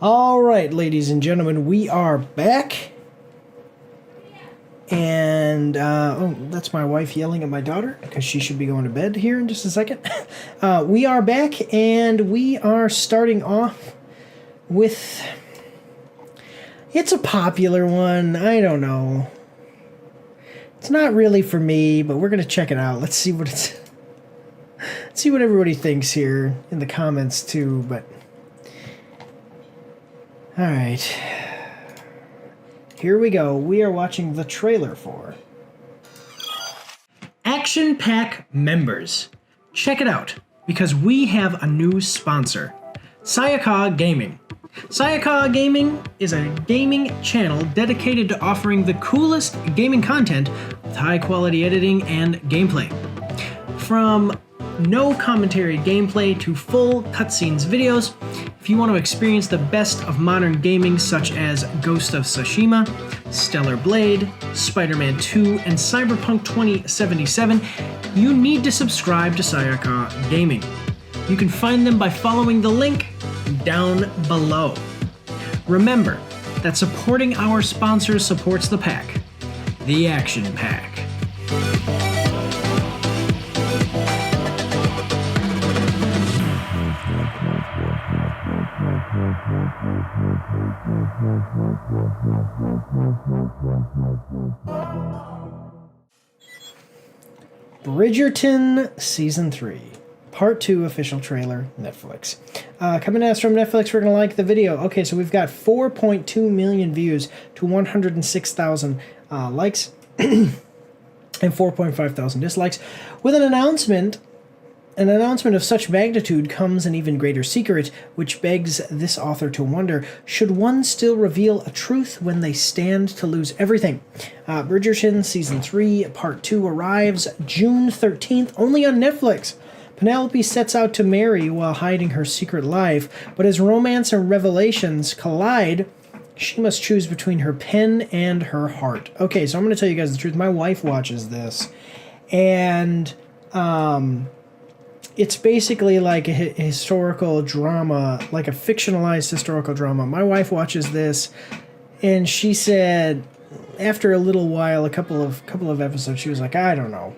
All right, ladies and gentlemen, we are back. And, oh, that's my wife yelling at my daughter because she should be going to bed here in just a second. We are back, and we are starting off with... It's a popular one. I don't know. It's not really for me, but we're going to check it out. Let's see what it's... Let's see what everybody thinks here in the comments, too, but... All right, here we go. We are watching the trailer for Action Pack Members. Check it out, because we have a new sponsor, Sayaka Gaming. Sayaka Gaming is a gaming channel dedicated to offering the coolest gaming content with high-quality editing and gameplay. From no commentary gameplay to full cutscenes videos, if you want to experience the best of modern gaming such as Ghost of Tsushima, Stellar Blade, Spider-Man 2, and Cyberpunk 2077, you need to subscribe to Sayaka Gaming. You can find them by following the link down below. Remember that supporting our sponsors supports the pack, the Action Pack. Bridgerton Season 3, Part 2 official trailer, Netflix. Coming at us from Netflix, we're going to like the video. Okay, so we've got 4.2 million views to 106,000 likes and 4.5 thousand dislikes. With an announcement of such magnitude comes an even greater secret, which begs this author to wonder, should one still reveal a truth when they stand to lose everything? Bridgerton Season 3, Part 2 arrives June 13th, only on Netflix. Penelope sets out to marry while hiding her secret life, but as romance and revelations collide, she must choose between her pen and her heart. Okay, so I'm going to tell you guys the truth. My wife watches this, and it's basically like a historical drama, like a fictionalized historical drama. My wife watches this, and she said after a little while, a couple of episodes, she was like, I don't know.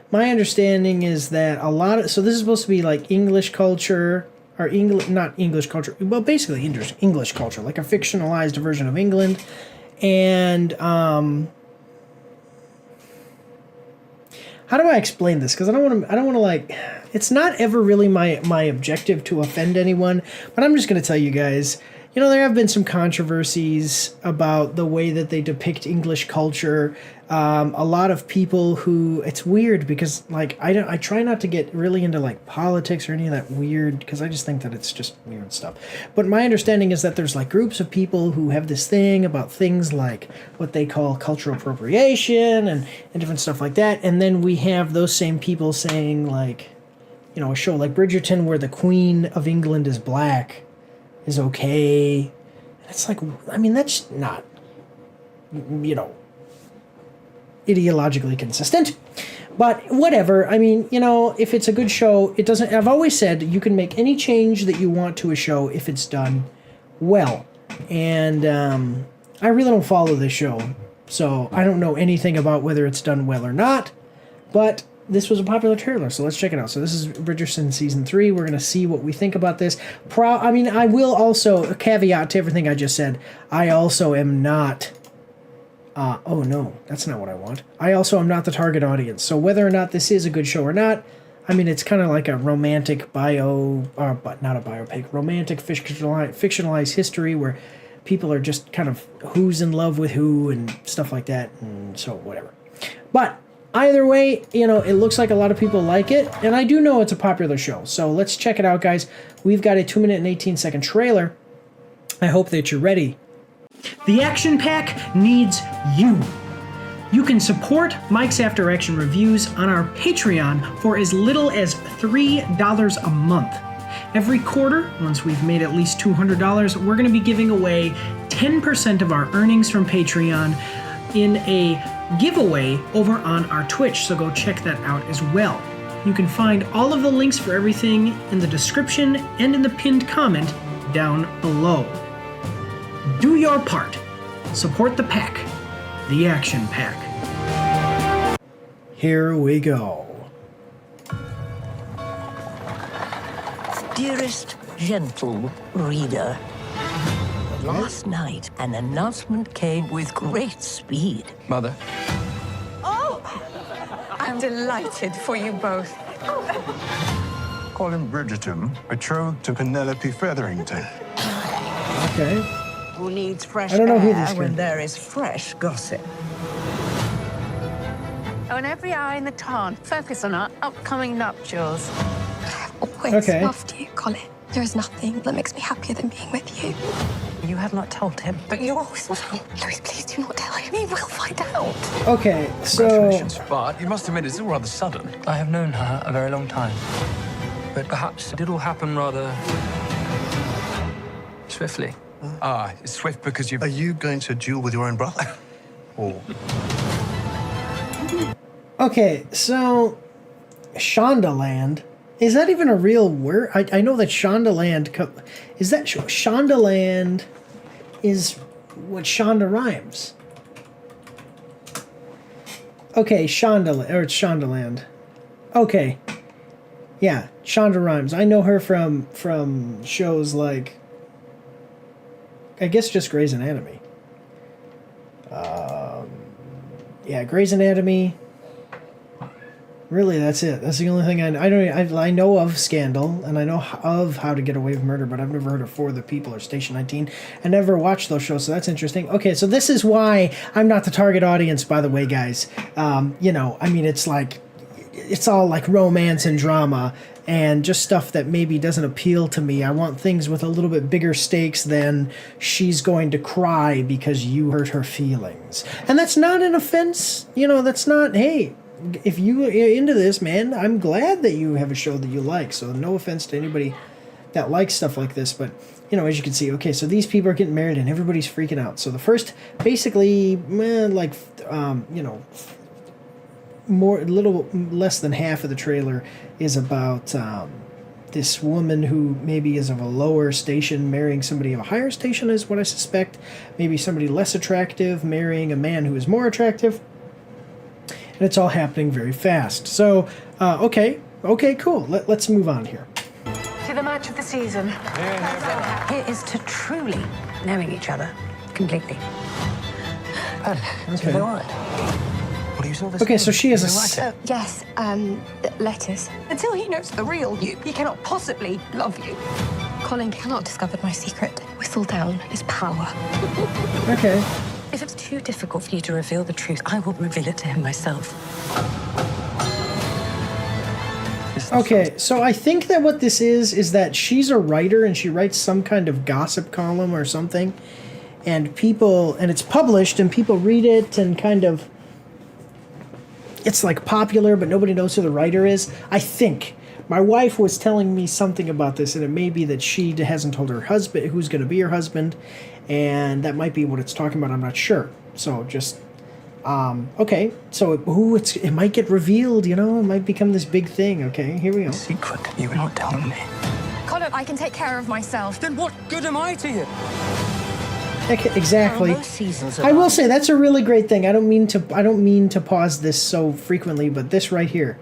My understanding is that so this is supposed to be like English culture, or not English culture, well, basically English culture, like a fictionalized version of England, and how do I explain this? Because I don't want to like, it's not ever really my objective to offend anyone, but I'm just going to tell you guys, you know, there have been some controversies about the way that they depict English culture. A lot of people who, it's weird because like, I try not to get really into like politics or any of that weird, because I just think that it's just weird stuff. But my understanding is that there's like groups of people who have this thing about things like what they call cultural appropriation and different stuff like that. And then we have those same people saying like, you know, a show like Bridgerton where the Queen of England is black is okay. And it's like, I mean, that's not, you know, ideologically consistent, but whatever. I mean, you know, if it's a good show, it doesn't, I've always said you can make any change that you want to a show if it's done well. And I really don't follow this show, so I don't know anything about whether it's done well or not, but this was a popular trailer, so let's check it out. So this is Bridgerton Season 3. We're going to see what we think about this. I mean, I will also, a caveat to everything I just said, I also am not, oh no, that's not what I want. I also am not the target audience, so whether or not this is a good show or not, I mean, it's kind of like a romantic but not a biopic, romantic fictionalized history where people are just kind of who's in love with who and stuff like that, and so whatever. But either way, you know, it looks like a lot of people like it, and I do know it's a popular show. So let's check it out, guys. We've got a 2-minute and 18-second trailer. I hope that you're ready. The Action Pack needs you. You can support Mike's After Action Reviews on our Patreon for as little as $3 a month. Every quarter, once we've made at least $200, we're going to be giving away 10% of our earnings from Patreon in a giveaway over on our Twitch, so go check that out as well. You can find all of the links for everything in the description and in the pinned comment down below. Do your part. Support the pack. The Action Pack. Here we go. Dearest gentle reader, last night an announcement came with great speed. Mother? Oh! I'm delighted for you both. Colin Bridgerton, betrothed to Penelope Featherington. Okay. Who needs fresh I don't know who air this when is. there is fresh gossip? Oh, and every eye in the town, focus on our upcoming nuptials. Always Okay. loved you, Colin. There is nothing that makes me happier than being with you. You have not told him, but you always will. Louis, please do not tell him. He will find out. Okay, so Congratulations. But you must admit it's all rather sudden. I have known her a very long time. But perhaps it all happened rather swiftly. Ah, it's swift because you... Are you going to duel with your own brother? Or okay, so Shondaland, is that even a real word? I know that Shondaland is that Shondaland is what Shonda rhymes. Okay, Shondaland, or it's Shondaland. Okay. Yeah, Shonda rhymes. I know her from shows like, I guess, just Grey's Anatomy. Yeah, Grey's Anatomy. Really, that's it. That's the only thing I know of Scandal, and I know of How to Get Away with Murder, but I've never heard of For the People or Station 19. I never watched those shows, so that's interesting. Okay, so this is why I'm not the target audience, by the way, guys. You know, I mean, it's all like romance and drama, and just stuff that maybe doesn't appeal to me. I want things with a little bit bigger stakes than she's going to cry because you hurt her feelings. And that's not an offense. You know, that's not, hey, if you're into this, man, I'm glad that you have a show that you like. So no offense to anybody that likes stuff like this. But, you know, as you can see, okay, so these people are getting married and everybody's freaking out. So the first, basically, you know, a little less than half of the trailer is about this woman who maybe is of a lower station marrying somebody of a higher station, is what I suspect. Maybe somebody less attractive marrying a man who is more attractive. And it's all happening very fast. So, okay, cool. Let's move on here. To the match of the season. Here is to truly knowing each other completely. Okay. What do you saw this? Okay, so she has Yes, letters. Until he knows the real you, he cannot possibly love you. Colin cannot discover my secret. Whistle down is power. Okay. If it's too difficult for you to reveal the truth, I will reveal it to him myself. Okay, so I think that what this is that she's a writer and she writes some kind of gossip column or something, and it's published and people read it and kind of, it's like popular, but nobody knows who the writer is. I think. My wife was telling me something about this, and it may be that she hasn't told her husband who's going to be her husband, and that might be what it's talking about. I'm not sure. So just, okay. So it might get revealed, you know, it might become this big thing. Okay, here we go. Secret you were not telling me. Colin, I can take care of myself. Then what good am I to you? Okay, exactly. Most seasons I will say that's a really great thing. I don't mean to pause this so frequently, but this right here.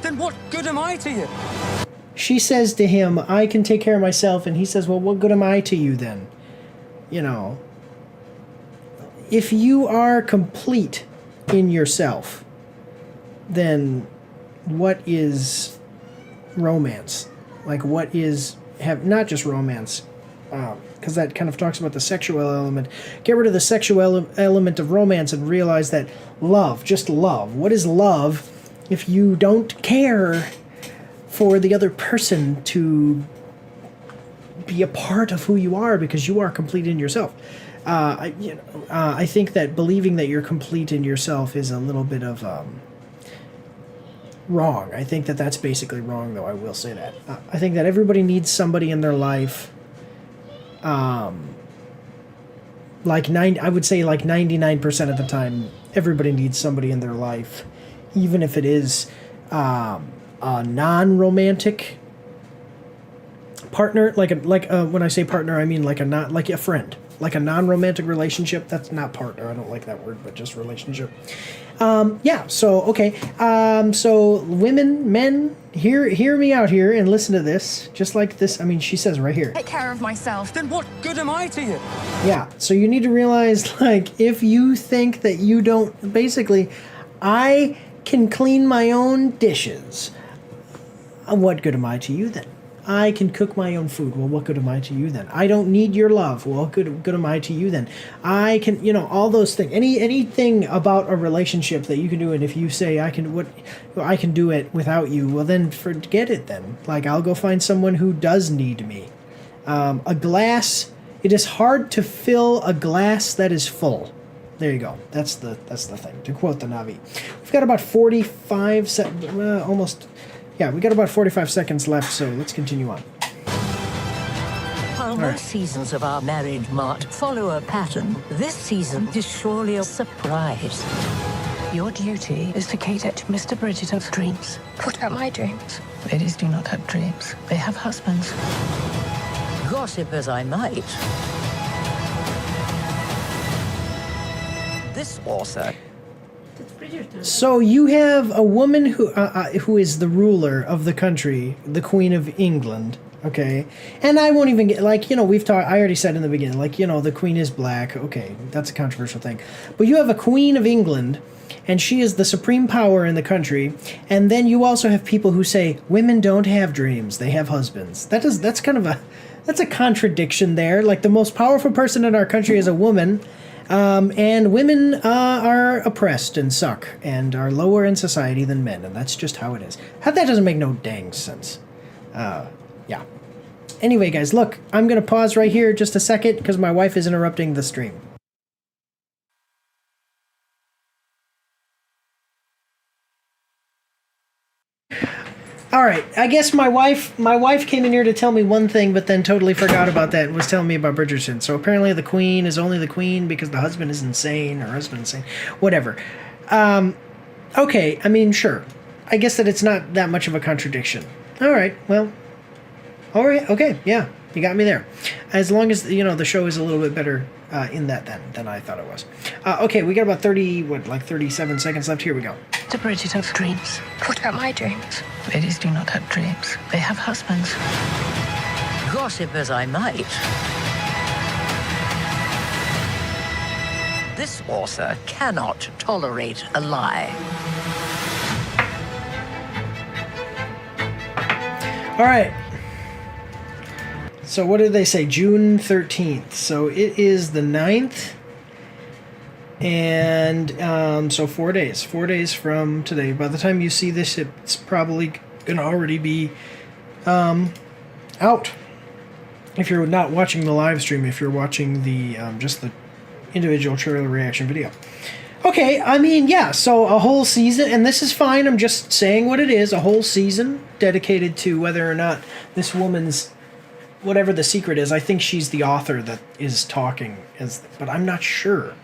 Then what good am I to you? She says to him, I can take care of myself, and he says, well, what good am I to you then? You know, if you are complete in yourself, then what is romance? Like, what is, not just romance, because that kind of talks about the sexual element. Get rid of the sexual element of romance and realize that love, just love. What is love if you don't care for the other person to be a part of who you are because you are complete in yourself? I think that believing that you're complete in yourself is a little bit of wrong. I think that that's basically wrong, though. I will say that. I think that everybody needs somebody in their life. I would say like 99% of the time, everybody needs somebody in their life, even if it is a non-romantic partner, when I say partner, I mean like a friend, like a non-romantic relationship. That's not partner. I don't like that word, but just relationship. Yeah. So okay. So women, men, hear me out here and listen to this. Just like this. I mean, she says right here. Take care of myself. Then what good am I to you? Yeah. So you need to realize, like, if you think that you don't, basically, I can clean my own dishes. What good am I to you then? I can cook my own food. Well, what good am I to you then? I don't need your love. Well, what good am I to you then? I can, all those things. Anything about a relationship that you can do, and if you say I can do it without you, well then forget it then. Like, I'll go find someone who does need me. A glass. It is hard to fill a glass that is full. There you go. That's the thing. To quote the Navi, we've got about 45 almost. Yeah, we got about 45 seconds left, so let's continue on. While most seasons of our marriage, Mart, follow a pattern, this season is surely a surprise. Your duty is to cater to Mr. Bridgerton's dreams. What about my dreams? Ladies do not have dreams. They have husbands. Gossip as I might, this author... So you have a woman who is the ruler of the country, the Queen of England, okay? And I won't even get, we've talked, I already said in the beginning, the Queen is black, okay, that's a controversial thing. But you have a Queen of England, and she is the supreme power in the country, and then you also have people who say, women don't have dreams, they have husbands. That's a contradiction there. Like, the most powerful person in our country is a woman, and women are oppressed and suck and are lower in society than men, and that's just how it is. That doesn't make no dang sense. Yeah. Anyway, guys, look, I'm going to pause right here just a second because my wife is interrupting the stream. All right, I guess my wife came in here to tell me one thing, but then totally forgot about that and was telling me about Bridgerton. So apparently the queen is only the queen because the husband is insane, or husband insane, whatever. Okay, I mean, sure. I guess that it's not that much of a contradiction. All right, well, all right, okay, yeah, you got me there. As long as, the show is a little bit better in that than I thought it was. Okay, we got about 37 seconds left. Here we go. To Bridgerton's dreams. What about my dreams? Ladies do not have dreams. They have husbands. Gossip as I might, this author cannot tolerate a lie. All right. So what did they say? June 13th. So it is the 9th. And so 4 days. 4 days from today. By the time you see this, it's probably going to already be out. If you're not watching the live stream, if you're watching the just the individual trailer reaction video. Okay, I mean, yeah, so a whole season, and this is fine, I'm just saying what it is, a whole season dedicated to whether or not this woman's, whatever the secret is. I think she's the author that is talking, but I'm not sure.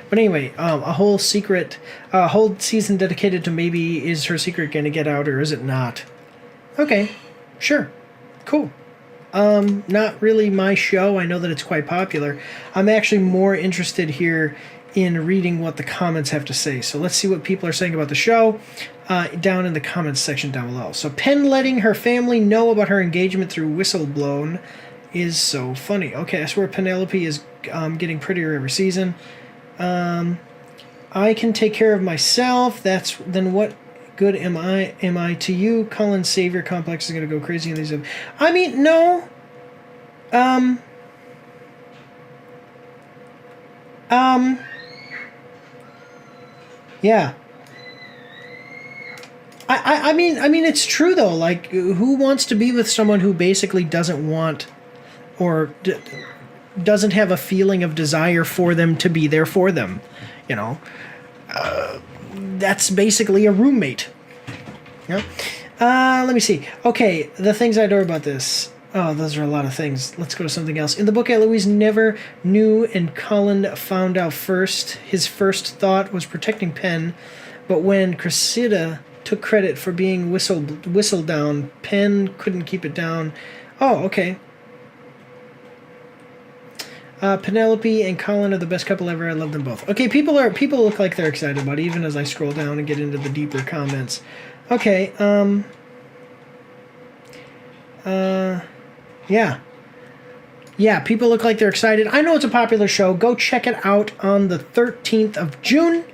But anyway, a whole season dedicated to maybe is her secret going to get out or is it not? Okay, sure, cool. Not really my show. I know that it's quite popular. I'm actually more interested here in reading what the comments have to say. So let's see what people are saying about the show down in the comments section down below. So Penn letting her family know about her engagement through whistleblown is so funny. Okay, I swear Penelope is getting prettier every season. I can take care of myself. Then what good am I to you? Colin's savior complex is going to go crazy in these. I mean, no. Yeah. I mean, it's true though. Like, who wants to be with someone who basically doesn't want or doesn't have a feeling of desire for them to be there for them? That's basically a roommate. Yeah. Let me see. Okay, the things I know about this. Oh, those are a lot of things. Let's go to something else. In the book, Eloise never knew, and Colin found out first. His first thought was protecting Penn, but when Cressida took credit for being whistled down, Penn couldn't keep it down. Oh, okay. Penelope and Colin are the best couple ever. I love them both. Okay, people look like they're excited about it, even as I scroll down and get into the deeper comments. Okay, yeah. Yeah, people look like they're excited. I know it's a popular show. Go check it out on the 13th of June.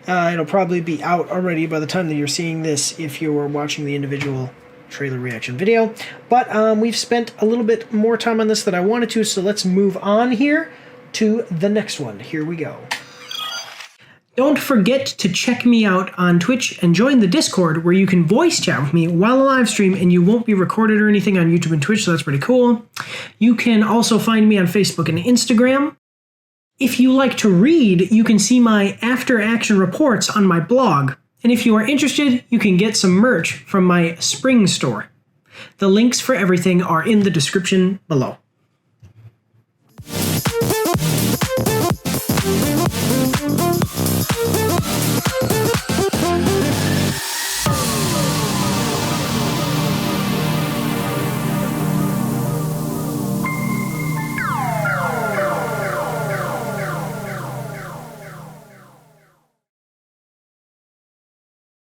It'll probably be out already by the time that you're seeing this if you were watching the individual trailer reaction video. But we've spent a little bit more time on this than I wanted to, so let's move on here to the next one. Here we go. Don't forget to check me out on Twitch and join the Discord where you can voice chat with me while I live stream, and you won't be recorded or anything on YouTube and Twitch, so that's pretty cool. You can also find me on Facebook and Instagram. If you like to read, you can see my after-action reports on my blog. And if you are interested, you can get some merch from my spring store. The links for everything are in the description below.